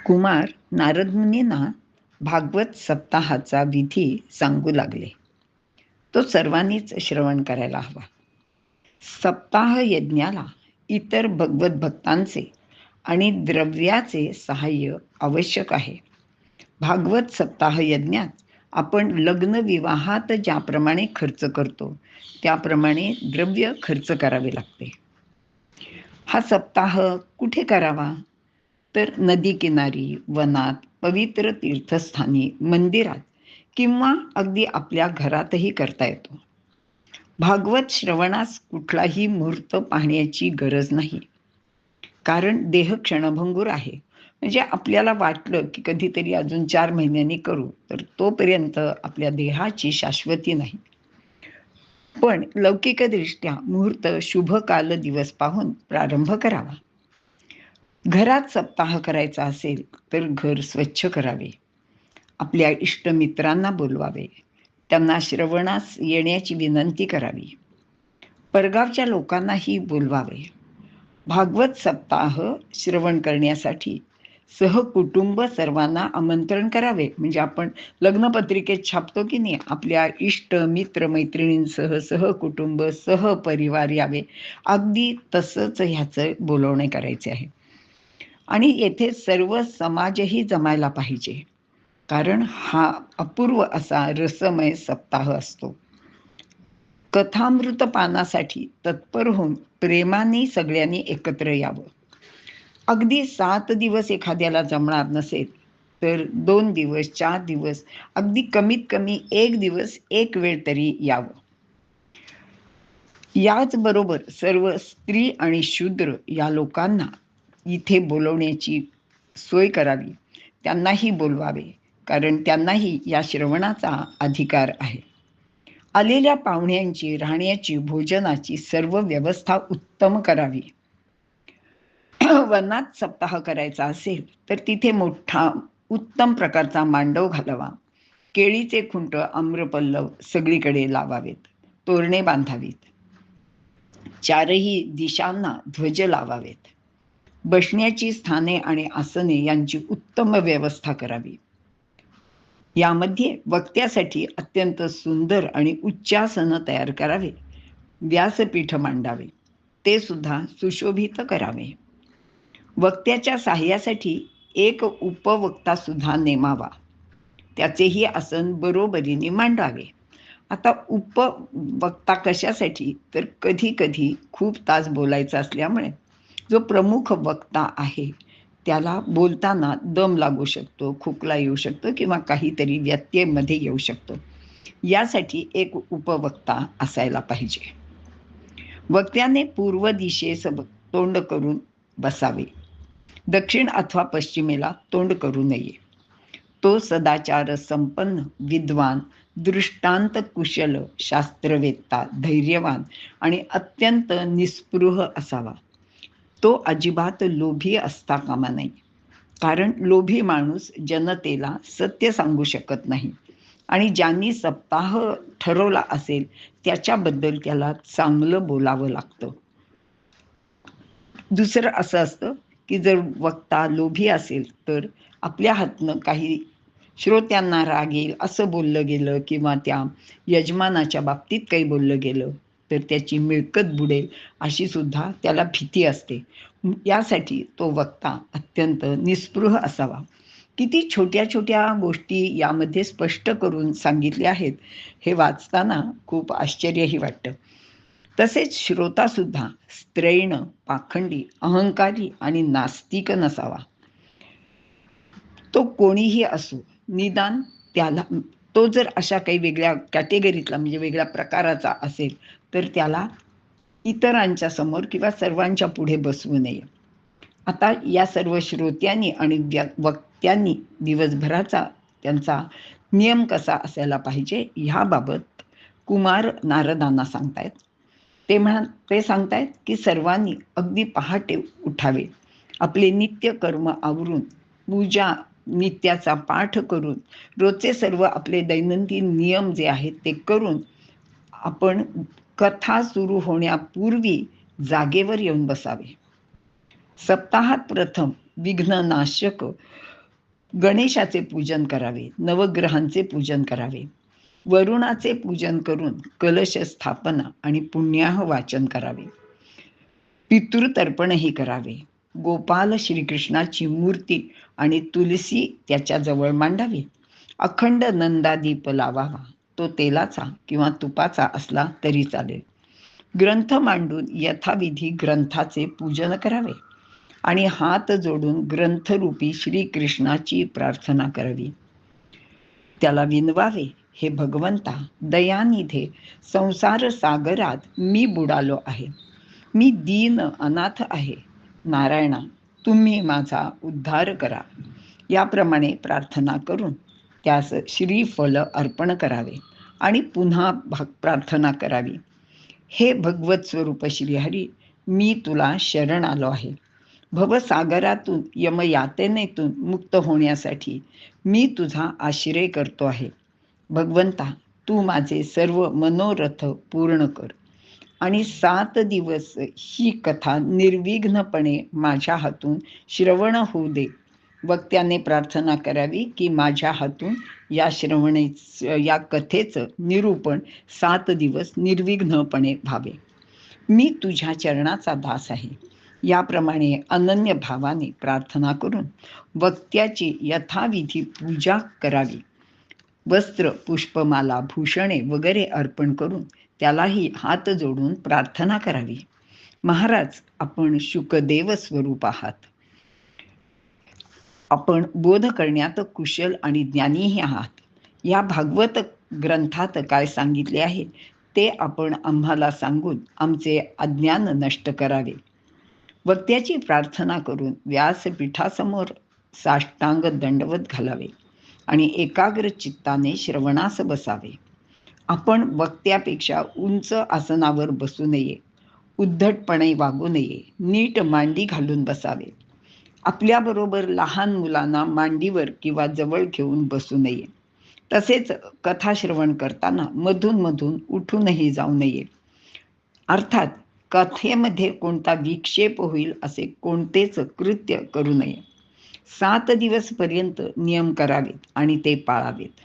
कुमार नारद मुनींना भागवत सप्ताहाचा विधी सांगू लागले. तो सर्वांनीच श्रवण करायला हवा. सप्ताह यज्ञाला इतर भगवत भक्तांचे आणि द्रव्याचे सहाय्य आवश्यक आहे. भागवत सप्ताह यज्ञात आपण लग्न विवाहात ज्याप्रमाणे खर्च करतो त्याप्रमाणे द्रव्य खर्च करावे लागते. हा सप्ताह कुठे करावा? तर नदी किनारी, वनात, पवित्र तीर्थस्थानी, मंदिरात किंवा अगदी आपल्या घरातही करता येतो. भागवत श्रवणास कुठलाही मुहूर्त पाहण्याची गरज नाही, कारण देह क्षणभंगूर आहे. म्हणजे आपल्याला वाटलं की कधीतरी अजून 4 महिन्यांनी करू, तर तोपर्यंत आपल्या देहाची शाश्वती नाही. पण लौकिकदृष्ट्या मुहूर्त शुभ काल दिवस पाहून प्रारंभ करावा. घरात सप्ताह करायचा असेल तर घर स्वच्छ करावे, आपल्या इष्टमित्रांना बोलवावे, त्यांना श्रवणास येण्याची विनंती करावी, परगावच्या लोकांनाही बोलवावे. भागवत सप्ताह श्रवण करण्यासाठी सहकुटुंब सर्वांना आमंत्रण करावे. म्हणजे आपण लग्नपत्रिकेत छापतो की नाही, आपल्या इष्ट मित्र मैत्रिणींसह सहकुटुंब सहपरिवार यावे, अगदी तसंच ह्याचं बोलवणे करायचे आहे. आणि येथे सर्व समाजही जमायला पाहिजे, कारण हा अपूर्व असा रसमय सप्ताह असतो. कथामृत पानासाठी तत्पर होऊन प्रेमाने सगळ्यांनी एकत्र यावं. अगदी 7 दिवस एखाद्याला जमणार नसेल तर 2 दिवस 4 दिवस, अगदी कमीत कमी 1 दिवस 1 वेळ तरी यावं. याचबरोबर सर्व स्त्री आणि शूद्र या लोकांना इथे बोलवण्याची सोय करावी, त्यांनाही बोलवावे, कारण त्यांनाही या श्रवणाचा अधिकार आहे. आलेल्या पाहुण्यांची राहण्याची भोजनाची सर्व व्यवस्था उत्तम करावी. वनात सप्ताह करायचा असेल तर तिथे मोठा उत्तम प्रकारचा मांडव घालावा. केळीचे खुंट आम्रपल्लव सगळीकडे लावावेत, तोरणे बांधावीत, चारही दिशांना ध्वज लावावेत. बसण्याची स्थाने आणि आसने यांची उत्तम व्यवस्था करावी. यामध्ये वक्त्यासाठी अत्यंत सुंदर आणि उच्चासन तयार करावे. व्यासपीठ मांडावे, ते सुद्धा सुशोभित करावे. वक्त्याच्या साह्यासाठी एक उपवक्ता सुद्धा नेमावा, त्याचेही आसन बरोबरीने मांडावे. आता उपवक्ता कशासाठी? तर कधी कधी खूप तास बोलायचं असल्यामुळे जो प्रमुख वक्ता आहे त्याला बोलताना दम लागू शकतो, खोकला येऊ शकतो किंवा काहीतरी व्यत्ययमध्ये येऊ शकतो. यासाठी एक उपवक्ता असायला पाहिजे. वक्त्याने पूर्व दिशेस तोंड करून बसावे, दक्षिण अथवा पश्चिमेला तोंड करू नये. तो सदाचार संपन्न, विद्वान, दृष्टांत कुशल, शास्त्रवेत्ता, धैर्यवान आणि अत्यंत निस्पृह असावा. तो अजिबात लोभी असता कामा नये, कारण लोभी माणूस जनतेला सत्य सांगू शकत नाही आणि ज्यांनी सप्ताह ठरवला असेल त्याच्याबद्दल त्याला चांगलं बोलावं लागतं. दुसरं असं असतं की जर वक्ता लोभी असेल तर आपल्या हातनं काही श्रोत्यांना राग येईल असं बोललं गेलं किंवा त्या यजमानाच्या बाबतीत काही बोललं गेलं तर त्याची मिळकत बुडेल अशी सुद्धा त्याला भीती असते. यासाठी तो वक्ता अत्यंत निस्पृह असावा. किती छोट्या छोट्या गोष्टी यामध्ये स्पष्ट करून सांगितल्या आहेत, हे वाचताना खूप आश्चर्यही वाटतं. तसेच श्रोता सुद्धा स्त्रैण, पाखंडी, अहंकारी आणि नास्तिक नसावा. तो कोणीही असो, निदान त्याला तो जर अशा काही वेगळ्या कॅटेगरीतला म्हणजे वेगळ्या प्रकाराचा असेल तर त्याला इतरांच्या समोर किंवा सर्वांच्या पुढे बसवू नये. आता या सर्व श्रोत्यांनी आणि वक्त्यांनी दिवसभराचा त्यांचा नियम कसा असायला पाहिजे ह्याबाबत कुमार नारदांना सांगतायत. ते सांगतायत की सर्वांनी अगदी पहाटे उठावे, आपले नित्य कर्म आवरून, पूजा नित्याचा पाठ करून, रोजचे सर्व आपले दैनंदिन नियम जे आहेत ते करून आपण कथा सुरू होण्यापूर्वी जागेवर येऊन बसावे. सप्ताहात प्रथम विघ्ननाशक गणेशाचे पूजन करावे, नवग्रहांचे पूजन करावे, वरुणाचे पूजन करून कलश स्थापना आणि पुण्याह वाचन करावे, पितृतर्पणही करावे, गोपाल श्रीकृष्णाची मूर्ती आणि तुलसी त्याच्याजवळ मांडावी, अखंड नंदादीप लावावा, तो तेलाचा किंवा तुपाचा असला तरी चालेल. ग्रंथ मांडून यथाविधी ग्रंथाचे पूजन करावे आणि हात जोडून ग्रंथरूपी श्रीकृष्णाची प्रार्थना करावी. त्याला विनवावे, हे भगवंता दयानिधे, संसार सागरात मी बुडालो आहे, मी दीन अनाथ आहे, नारायणा तुम्ही माझा उद्धार करा. याप्रमाणे प्रार्थना करून त्यास श्रीफल अर्पण करावे आणि पुन्हा प्रार्थना करावी, हे भगवत स्वरूप श्रीहरी, मी तुला शरण आलो आहे. भवसागरातून यमयातनेतून मुक्त होण्यासाठी मी तुझा आश्रय करतो आहे. भगवंता तू माझे सर्व मनोरथ पूर्ण कर आणि 7 दिवस ही कथा निर्विघ्नपणे माझ्या हातून श्रवण होऊ दे. वक्त्याने प्रार्थना करावी की माझ्या हातून या कथेचं निरूपण 7 दिवस निर्विघ्नपणे व्हावे. मी तुझ्या चरणाचा दास आहे. याप्रमाणे अनन्य भावाने प्रार्थना करून वक्त्याची यथाविधी पूजा करावी. वस्त्र, पुष्पमाला, भूषणे वगैरे अर्पण करून त्यालाही हात जोडून प्रार्थना करावी. महाराज, आपण शुकदेव स्वरूप आहात. आपण बोध करण्यात कुशल आणि ज्ञानीही आहात. या भागवत ग्रंथात काय सांगितले आहे ते आपण आम्हाला सांगून आमचे अज्ञान नष्ट करावे. वक्त्याची प्रार्थना करून व्यासपीठासमोर साष्टांग दंडवत घालावे आणि एकाग्र चित्ताने श्रवणास बसावे. आपण वक्त्यापेक्षा उंच आसनावर बसू नये, उद्धटपणे वागू नये, नीट मांडी घालून बसावे. आपल्याबरोबर लहान मुलांना मांडीवर किंवा जवळ घेऊन बसू नये. तसेच कथा श्रवण करताना मधून मधून उठूनही जाऊ नये. अर्थात कथेमध्ये कोणता विक्षेप होईल असे कोणतेच कृत्य करू नये. 7 दिवसपर्यंत नियम करावेत आणि ते पाळावेत.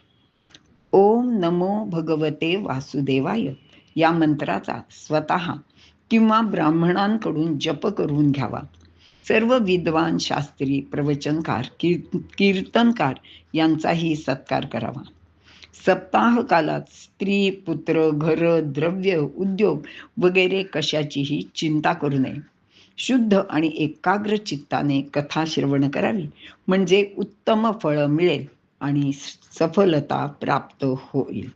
ओम नमो भगवते वासुदेवाय या मंत्राचा स्वतः किंवा ब्राह्मणांकडून जप करून घ्यावा. सर्व विद्वान, शास्त्री, प्रवचनकार, कीर्तनकार यांचाही सत्कार करावा. सप्ताह कालात स्त्री, पुत्र, घर, द्रव्य, उद्योग वगैरे कशाचीही चिंता करू नये. शुद्ध आणि एकाग्र चित्ताने कथा श्रवण करावी, म्हणजे उत्तम फळ मिळेल आणि सफलता प्राप्त होईल.